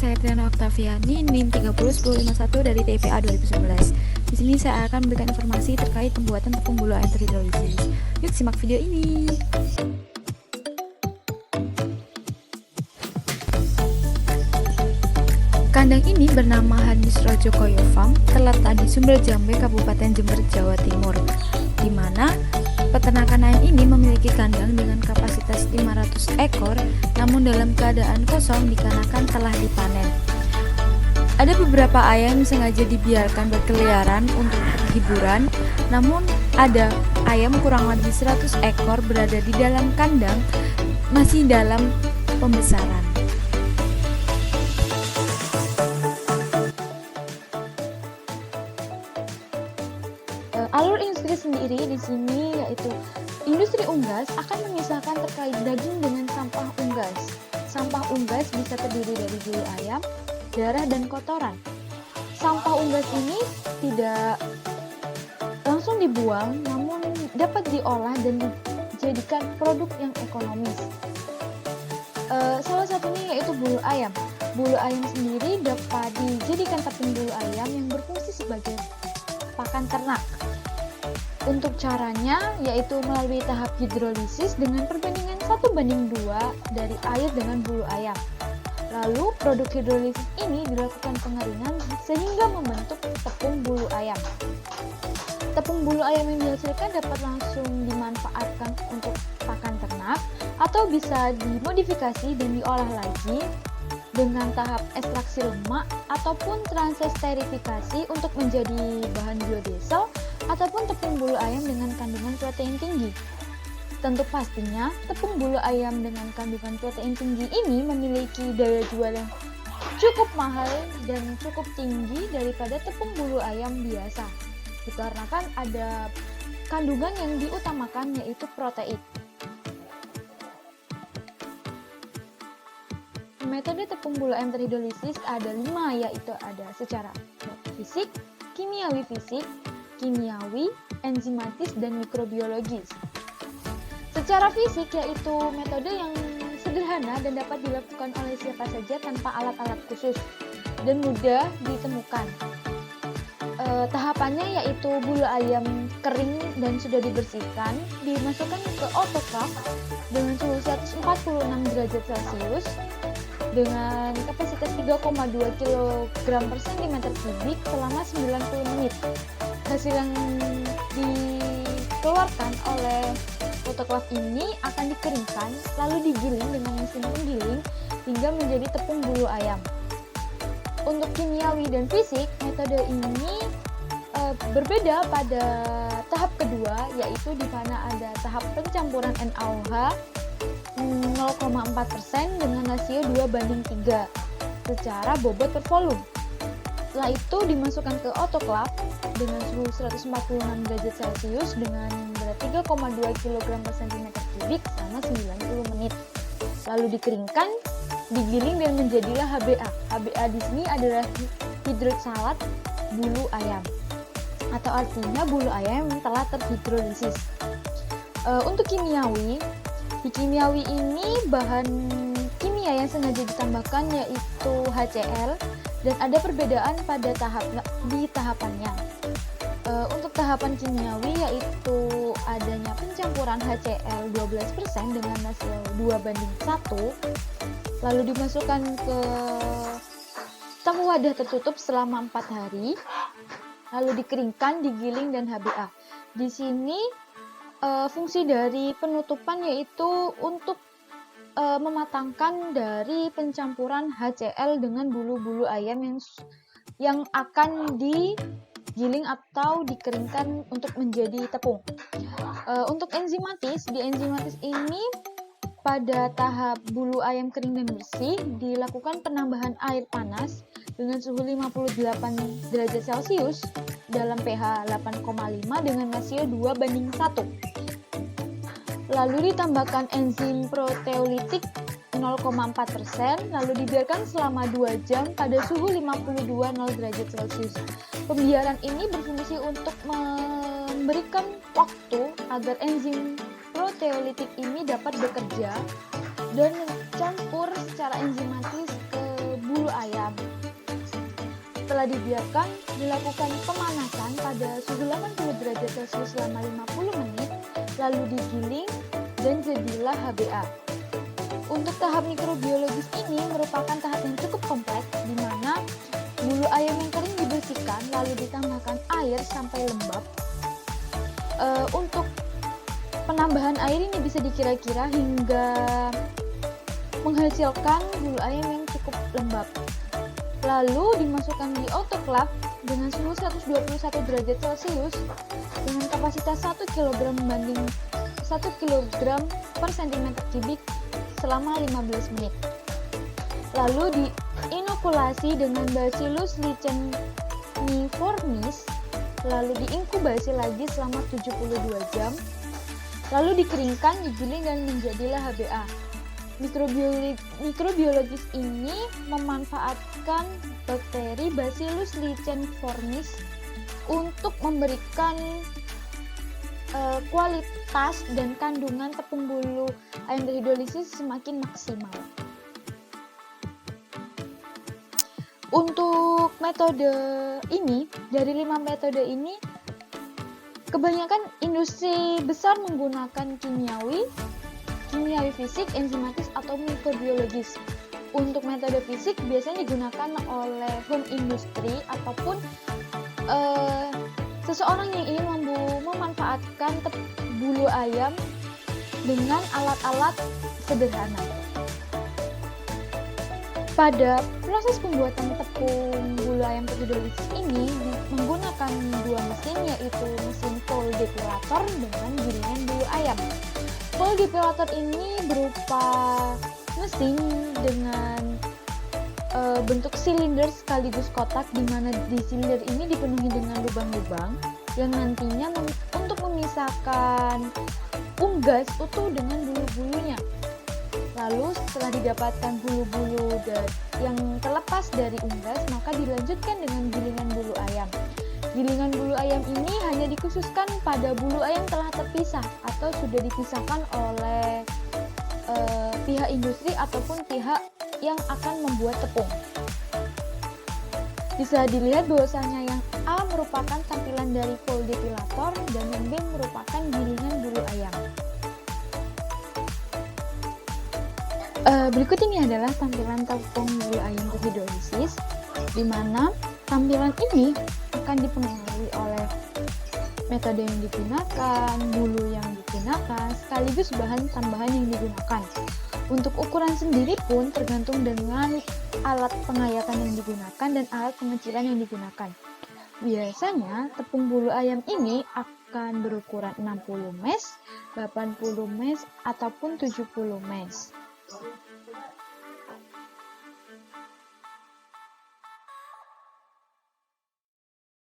saya Triana Oktaviani, NIM 30151 dari TPA 2011. Di sini saya akan memberikan informasi terkait pembuatan tepung bulu ayam terhidrolisis. Yuk simak video ini. Kandang ini bernama Hanis Rojo Koyo Farm, terletak di Sumber Jambe, Kabupaten Jember, Jawa Timur, di mana peternakan ayam ini memiliki kandang dengan kapasitas 500 ekor, namun dalam keadaan kosong dikarenakan telah dipanen. Ada beberapa ayam yang sengaja dibiarkan berkeliaran untuk hiburan, namun ada ayam kurang lebih 100 ekor berada di dalam kandang, masih dalam pembesaran. Alur industri sendiri di sini yaitu industri unggas akan memisahkan terkait daging dengan sampah unggas. Sampah unggas bisa terdiri dari bulu ayam, darah, dan kotoran. Sampah unggas ini tidak langsung dibuang, namun dapat diolah dan dijadikan produk yang ekonomis. Salah satunya yaitu bulu ayam. Bulu ayam sendiri dapat dijadikan tepung bulu ayam yang berfungsi sebagai pakan ternak. Untuk caranya yaitu melalui tahap hidrolisis dengan perbandingan 1:2 dari air dengan bulu ayam. Lalu produk hidrolisis ini dilakukan pengeringan sehingga membentuk tepung bulu ayam. Tepung bulu ayam yang dihasilkan dapat langsung dimanfaatkan untuk pakan ternak atau bisa dimodifikasi dan diolah lagi dengan tahap ekstraksi lemak ataupun transesterifikasi untuk menjadi bahan biodiesel ataupun tepung bulu ayam dengan kandungan protein tinggi. Tentu pastinya, tepung bulu ayam dengan kandungan protein tinggi ini memiliki daya jual yang cukup mahal dan cukup tinggi daripada tepung bulu ayam biasa. Dikarenakan ada kandungan yang diutamakan yaitu protein. Metode tepung bulu ayam terhidrolisis ada 5, yaitu ada secara fisik, kimiawi fisik, kimiawi, enzimatis, dan mikrobiologis. Secara fisik yaitu metode yang sederhana dan dapat dilakukan oleh siapa saja tanpa alat-alat khusus dan mudah ditemukan. Tahapannya yaitu bulu ayam kering dan sudah dibersihkan, dimasukkan ke autoclave dengan suhu 146 derajat Celcius dengan kapasitas 3,2 kg per cm kubik selama 90 menit. Hasil yang dikeluarkan oleh autoclave ini akan dikeringkan lalu digiling dengan mesin penggiling hingga menjadi tepung bulu ayam. Untuk kimiawi dan fisik, metode ini berbeda pada tahap kedua, yaitu di mana ada tahap pencampuran NaOH 0,4% dengan rasio 2:3 secara bobot per volume. Setelah itu dimasukkan ke autoclave dengan suhu 146 derajat Celcius dengan berat 3,2 kg per cm kubik selama 90 menit. Lalu dikeringkan, digiling dan menjadilah HBA. HBA di sini adalah hidroksalat bulu ayam, atau artinya bulu ayam yang telah terhidrolisis. Untuk kimiawi, di kimiawi ini bahan kimia yang sengaja ditambahkan yaitu HCl dan ada perbedaan pada tahapannya. Untuk tahapan kimiawi yaitu adanya pencampuran HCl 12% dengan rasio 2:1, lalu dimasukkan ke tong wadah tertutup selama 4 hari, lalu dikeringkan, digiling, dan HBA. Di sini fungsi dari penutupan yaitu untuk mematangkan dari pencampuran HCl dengan bulu-bulu ayam yang akan digiling atau dikeringkan untuk menjadi tepung. Untuk enzimatis, di enzimatis ini pada tahap bulu ayam kering dan bersih dilakukan penambahan air panas dengan suhu 58 derajat Celcius dalam pH 8,5 dengan rasio 2:1. Lalu ditambahkan enzim proteolitik 0,4%, lalu dibiarkan selama 2 jam pada suhu 52,0 derajat Celcius. Pembiaran ini berfungsi untuk memberikan waktu agar enzim proteolitik ini dapat bekerja dan mencampur secara enzimatis ke bulu ayam. Setelah dibiarkan, dilakukan pemanasan pada suhu 80 derajat Celcius selama 50 menit, lalu digiling dan jadilah HBA. Untuk tahap mikrobiologis ini merupakan tahap yang cukup kompleks, di mana bulu ayam yang kering dibersihkan lalu ditambahkan air sampai lembab. Untuk penambahan air ini bisa dikira-kira hingga menghasilkan bulu ayam yang cukup lembab. Lalu dimasukkan di autoclave dengan suhu 121 derajat Celcius dengan kapasitas 1 kg banding 1 kg per cm kubik selama 15 menit. Lalu diinokulasi dengan Bacillus licheniformis, lalu diinkubasi lagi selama 72 jam, lalu dikeringkan, digiling dan menjadilah HBA. Mikrobiologis ini memanfaatkan bakteri Bacillus licheniformis untuk memberikan kualitas dan kandungan tepung bulu ayam terhidrolisis semakin maksimal. Untuk metode ini, dari 5 metode ini, kebanyakan industri besar menggunakan kimiawi fisik, enzimatis, atau mikrobiologis. Untuk metode fisik biasanya digunakan oleh home industry ataupun seseorang yang ingin memanfaatkan bulu ayam dengan alat-alat sederhana. Pada proses pembuatan tepung bulu ayam terhidrolisis ini menggunakan 2 mesin, yaitu mesin fold depilator dengan gilingan bulu ayam. Fold depilator ini berupa mesin dengan bentuk silinder sekaligus kotak, di mana di silinder ini dipenuhi dengan lubang-lubang yang nantinya untuk memisahkan unggas utuh dengan bulu-bulunya. Lalu setelah didapatkan bulu-bulu yang terlepas dari unggas, maka dilanjutkan dengan gilingan bulu ayam. Gilingan bulu ayam ini hanya dikhususkan pada bulu ayam telah terpisah atau sudah dipisahkan oleh pihak industri ataupun pihak yang akan membuat tepung. Bisa dilihat bahwasanya yang A merupakan tampilan dari fold depilator dan yang B merupakan gilingan bulu ayam. Berikut ini adalah tampilan tepung bulu ayam terhidrolisis, di mana tampilan ini akan dipengaruhi oleh metode yang digunakan, bulu yang digunakan, sekaligus bahan tambahan yang digunakan. Untuk ukuran sendiri pun tergantung dengan alat pengayakan yang digunakan dan alat pengecilan yang digunakan. Biasanya tepung bulu ayam ini akan berukuran 60 mes, 80 mes, ataupun 70 mes.